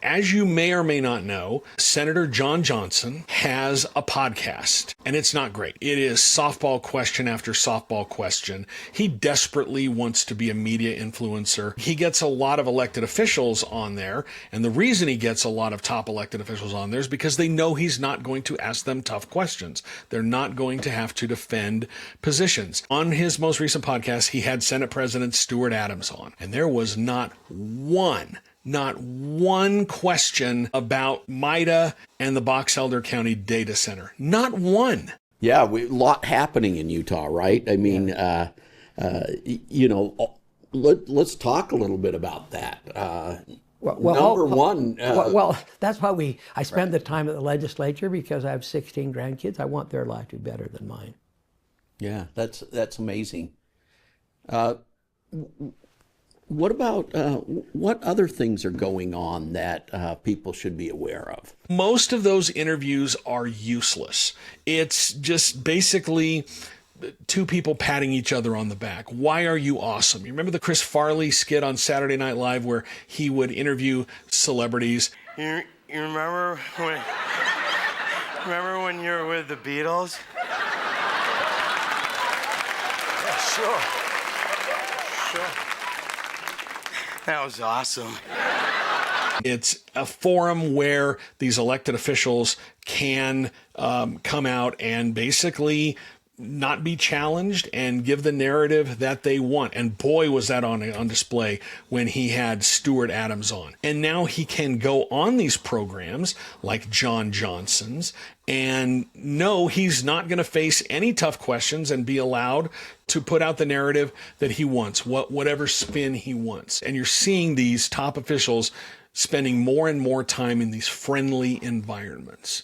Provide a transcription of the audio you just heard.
As you may or may not know, Senator John Johnson has a podcast, and it's not great. It is softball question after softball question. He desperately wants to be a media influencer. He gets a lot of elected officials on there, and the reason he gets a lot of top elected officials on there is because they know he's not going to ask them tough questions. They're not going to have to defend positions. On his most recent podcast, he had Senate President Stuart Adams on, and there was not one question about MIDA and the Box Elder County Data Center. Not one. Yeah, a lot happening in Utah, right? I mean, let's talk a little bit about that. Well, that's why I spend the time at the legislature, because I have 16 grandkids. I want their life to be better than mine. Yeah, that's amazing. What about what other things are going on that people should be aware of? Most of those interviews are useless. It's just basically two people patting each other on the back. Why are you awesome? You remember the Chris Farley skit on Saturday Night Live where he would interview celebrities? You remember when you were with the Beatles? Yeah, sure. That was awesome. It's a forum where these elected officials can come out and basically not be challenged and give the narrative that they want. And boy, was that on display when he had Stuart Adams on. And now he can go on these programs like John Johnson's and know he's not going to face any tough questions and be allowed to put out the narrative that he wants, whatever spin he wants. And you're seeing these top officials spending more and more time in these friendly environments.